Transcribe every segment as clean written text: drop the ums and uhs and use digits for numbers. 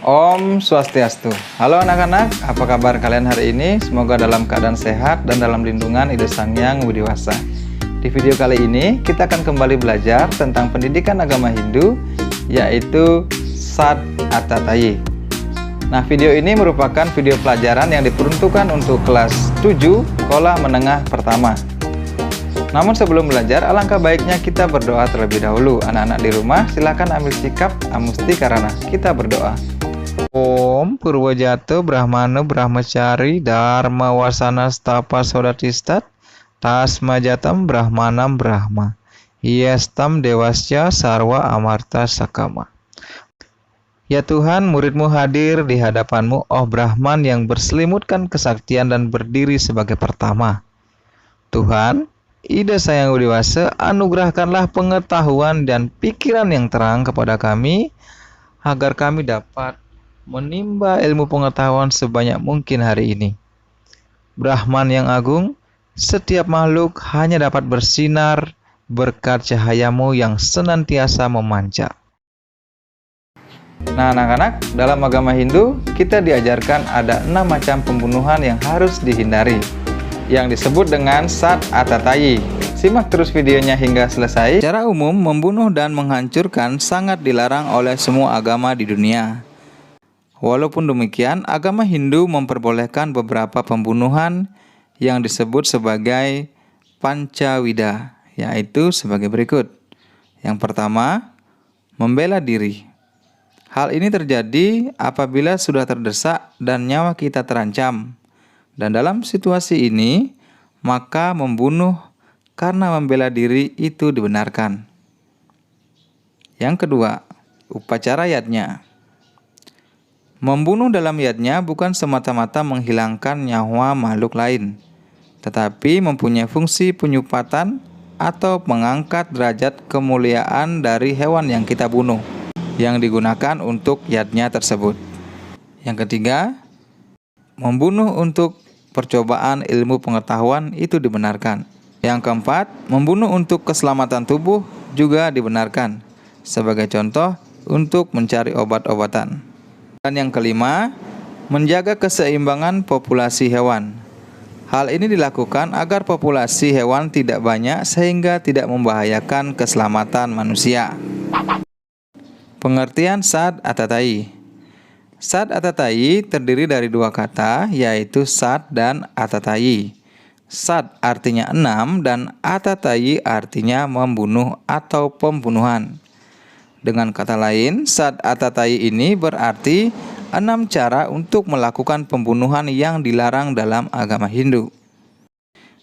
Om Swastiastu. Halo anak-anak, apa kabar kalian hari ini? Semoga dalam keadaan sehat dan dalam lindungan Ida Sang Hyang Widi Wasa. Di video kali ini kita akan kembali belajar tentang pendidikan agama Hindu, yaitu Sat Atatayi. Nah, video ini merupakan video pelajaran yang diperuntukkan untuk kelas 7 sekolah menengah pertama. Namun sebelum belajar, alangkah baiknya kita berdoa terlebih dahulu. Anak-anak di rumah silakan ambil sikap amusti karena kita berdoa. Om Purwojato Brahmano Brahmacari Dharma Wasana Stapa Sodatistat Tasmajatam Brahmanam Brahma Yestam Dewasya Sarwa Amarta Sakama. Ya Tuhan, muridmu hadir di hadapanmu, oh Brahman yang berselimutkan kesaktian dan berdiri sebagai pertama. Tuhan, Ida Sang Hyang Widi Wasa, anugerahkanlah pengetahuan dan pikiran yang terang kepada kami, agar kami dapat menimba ilmu pengetahuan sebanyak mungkin hari ini. Brahman yang agung, setiap makhluk hanya dapat bersinar berkat cahayamu yang senantiasa memancar. Nah anak-anak, dalam agama Hindu kita diajarkan ada 6 macam pembunuhan yang harus dihindari, yang disebut dengan Sat Atatayi. Simak terus videonya hingga selesai. Secara umum, membunuh dan menghancurkan sangat dilarang oleh semua agama di dunia. Walaupun demikian, agama Hindu memperbolehkan beberapa pembunuhan yang disebut sebagai Pancawida, yaitu sebagai berikut. Yang pertama, membela diri. Hal ini terjadi apabila sudah terdesak dan nyawa kita terancam. Dan dalam situasi ini, maka membunuh karena membela diri itu dibenarkan. Yang kedua, upacara yatnya. Membunuh dalam yatnya bukan semata-mata menghilangkan nyawa makhluk lain, tetapi mempunyai fungsi penyupatan atau mengangkat derajat kemuliaan dari hewan yang kita bunuh, yang digunakan untuk yatnya tersebut. Yang ketiga, membunuh untuk percobaan ilmu pengetahuan itu dibenarkan. Yang keempat, membunuh untuk keselamatan tubuh juga dibenarkan. Sebagai contoh, untuk mencari obat-obatan. Dan yang kelima, menjaga keseimbangan populasi hewan. Hal ini dilakukan agar populasi hewan tidak banyak sehingga tidak membahayakan keselamatan manusia. Pengertian Sat Atatayi. Sat Atatayi terdiri dari 2 kata, yaitu Sat dan Atatayi. Sat artinya 6 dan Atatayi artinya membunuh atau pembunuhan. Dengan kata lain, Sat Atatayi ini berarti 6 cara untuk melakukan pembunuhan yang dilarang dalam agama Hindu.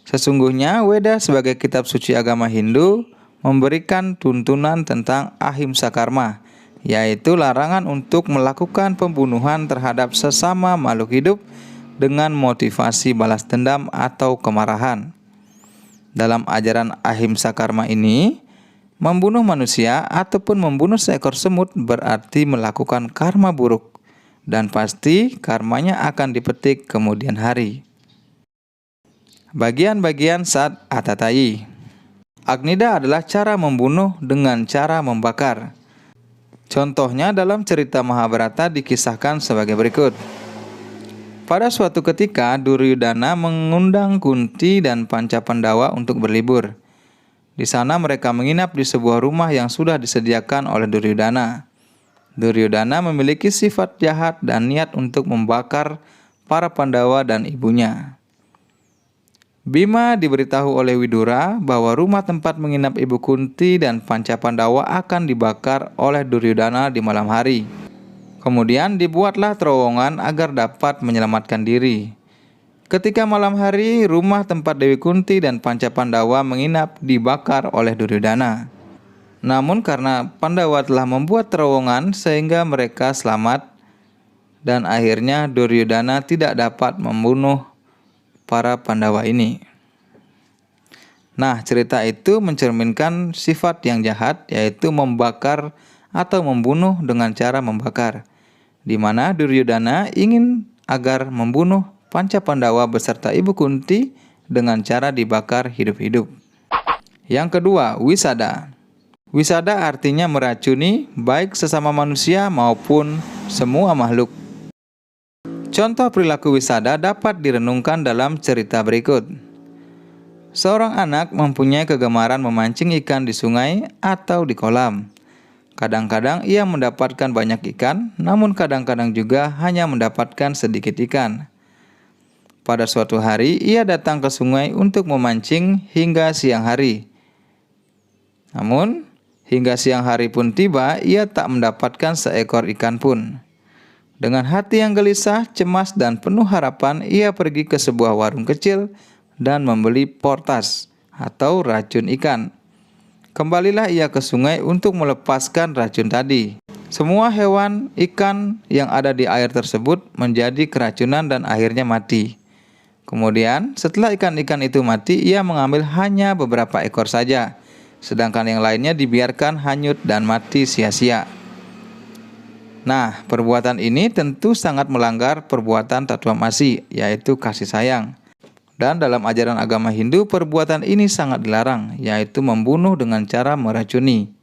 Sesungguhnya Weda sebagai kitab suci agama Hindu memberikan tuntunan tentang ahimsa karma, yaitu larangan untuk melakukan pembunuhan terhadap sesama makhluk hidup dengan motivasi balas dendam atau kemarahan. Dalam ajaran ahimsa karma ini, membunuh manusia ataupun membunuh seekor semut berarti melakukan karma buruk, dan pasti karmanya akan dipetik kemudian hari. Bagian-bagian Sat Atatayi. Agnida adalah cara membunuh dengan cara membakar. Contohnya dalam cerita Mahabharata dikisahkan sebagai berikut. Pada suatu ketika, Duryudana mengundang Kunti dan Pancapandawa untuk berlibur. Di sana mereka menginap di sebuah rumah yang sudah disediakan oleh Duryudana. Duryudana memiliki sifat jahat dan niat untuk membakar para Pandawa dan ibunya. Bima diberitahu oleh Widura bahwa rumah tempat menginap ibu Kunti dan Pancapandawa akan dibakar oleh Duryudana di malam hari. Kemudian dibuatlah terowongan agar dapat menyelamatkan diri. Ketika malam hari, rumah tempat Dewi Kunti dan Pancapandawa menginap dibakar oleh Duryudana. Namun karena Pandawa telah membuat terowongan sehingga mereka selamat, dan akhirnya Duryudana tidak dapat membunuh para Pandawa ini. Nah, cerita itu mencerminkan sifat yang jahat, yaitu membakar atau membunuh dengan cara membakar, di mana Duryudana ingin agar membunuh Pancapandawa beserta ibu Kunti dengan cara dibakar hidup-hidup. Yang kedua, wisada. Wisada artinya meracuni baik sesama manusia maupun semua makhluk. Contoh perilaku wisada dapat direnungkan dalam cerita berikut. Seorang anak mempunyai kegemaran memancing ikan di sungai atau di kolam. Kadang-kadang ia mendapatkan banyak ikan, namun kadang-kadang juga hanya mendapatkan sedikit ikan. Pada suatu hari, ia datang ke sungai untuk memancing hingga siang hari. Namun, hingga siang hari pun tiba, ia tak mendapatkan seekor ikan pun. Dengan hati yang gelisah, cemas, dan penuh harapan, ia pergi ke sebuah warung kecil dan membeli portas atau racun ikan. Kembalilah ia ke sungai untuk melepaskan racun tadi. Semua hewan ikan yang ada di air tersebut menjadi keracunan dan akhirnya mati. Kemudian, setelah ikan-ikan itu mati, ia mengambil hanya beberapa ekor saja, sedangkan yang lainnya dibiarkan hanyut dan mati sia-sia. Nah, perbuatan ini tentu sangat melanggar perbuatan tatvamasi, yaitu kasih sayang. Dan dalam ajaran agama Hindu, perbuatan ini sangat dilarang, yaitu membunuh dengan cara meracuni.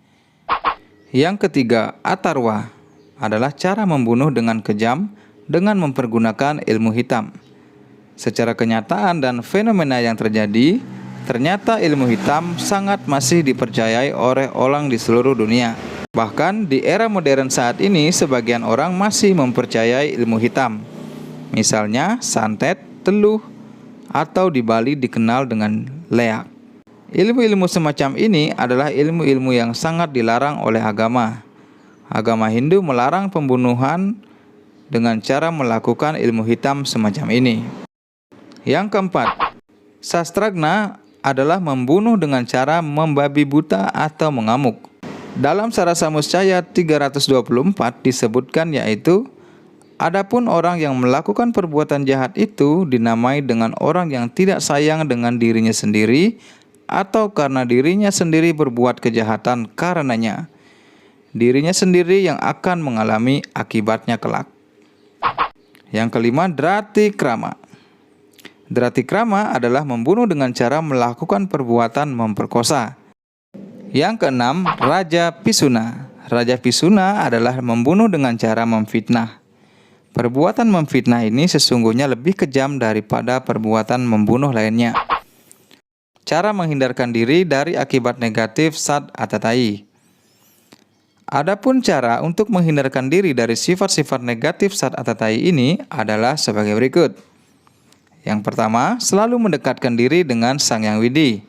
Yang ketiga, atarwa, adalah cara membunuh dengan kejam dengan mempergunakan ilmu hitam. Secara kenyataan dan fenomena yang terjadi, ternyata ilmu hitam sangat masih dipercayai oleh orang di seluruh dunia. Bahkan di era modern saat ini, sebagian orang masih mempercayai ilmu hitam. Misalnya santet, teluh, atau di Bali dikenal dengan leak. Ilmu-ilmu semacam ini adalah ilmu-ilmu yang sangat dilarang oleh agama. Agama Hindu melarang pembunuhan dengan cara melakukan ilmu hitam semacam ini. Yang keempat, sastragna adalah membunuh dengan cara membabi buta atau mengamuk. Dalam Sarasa Muscaya 324 disebutkan yaitu, adapun orang yang melakukan perbuatan jahat itu dinamai dengan orang yang tidak sayang dengan dirinya sendiri atau karena dirinya sendiri berbuat kejahatan karenanya. Dirinya sendiri yang akan mengalami akibatnya kelak. Yang kelima, drati krama. Drati krama adalah membunuh dengan cara melakukan perbuatan memperkosa. Yang keenam, Raja Pisuna. Raja Pisuna adalah membunuh dengan cara memfitnah. Perbuatan memfitnah ini sesungguhnya lebih kejam daripada perbuatan membunuh lainnya. Cara menghindarkan diri dari akibat negatif Sat Atatai. Adapun cara untuk menghindarkan diri dari sifat-sifat negatif Sat Atatai ini adalah sebagai berikut. Yang pertama, selalu mendekatkan diri dengan Sang Hyang Widi.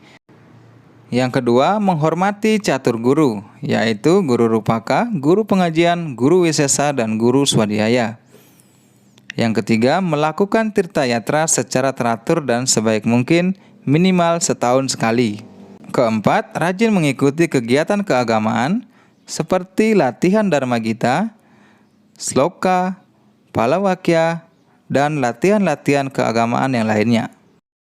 Yang kedua, menghormati catur guru, yaitu guru Rupaka, guru pengajian, guru Wisesa, dan guru Swadhyaya. Yang ketiga, melakukan tirta yatra secara teratur dan sebaik mungkin minimal setahun sekali. Keempat, rajin mengikuti kegiatan keagamaan seperti latihan Dharma Gita, sloka, palawakya, dan latihan-latihan keagamaan yang lainnya.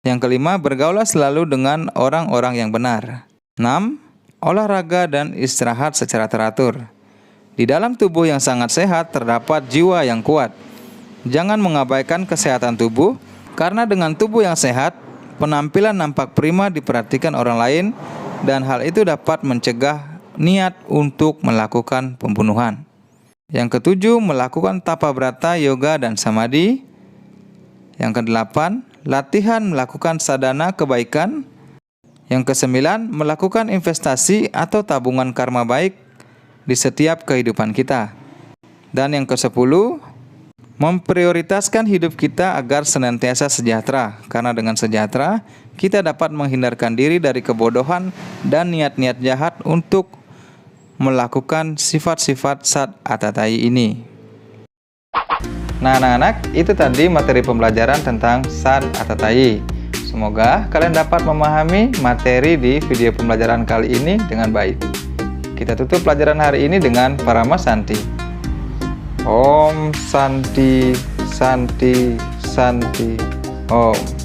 Yang kelima, bergaulah selalu dengan orang-orang yang benar. 6. Olahraga dan istirahat secara teratur. Di dalam tubuh yang sangat sehat terdapat jiwa yang kuat. Jangan mengabaikan kesehatan tubuh, karena dengan tubuh yang sehat, penampilan nampak prima diperhatikan orang lain, dan hal itu dapat mencegah niat untuk melakukan pembunuhan. Yang ketujuh, melakukan tapa brata, yoga, dan samadhi. Yang kedelapan, latihan melakukan sadhana kebaikan. Yang kesembilan, melakukan investasi atau tabungan karma baik di setiap kehidupan kita. Dan yang kesepuluh, memprioritaskan hidup kita agar senantiasa sejahtera, karena dengan sejahtera kita dapat menghindarkan diri dari kebodohan dan niat-niat jahat untuk melakukan sifat-sifat Sat Atatai ini. Nah anak-anak, itu tadi materi pembelajaran tentang Sat Atatai. Semoga kalian dapat memahami materi di video pembelajaran kali ini dengan baik. Kita tutup pelajaran hari ini dengan Parama Santi. Om Santi Santi Santi Om.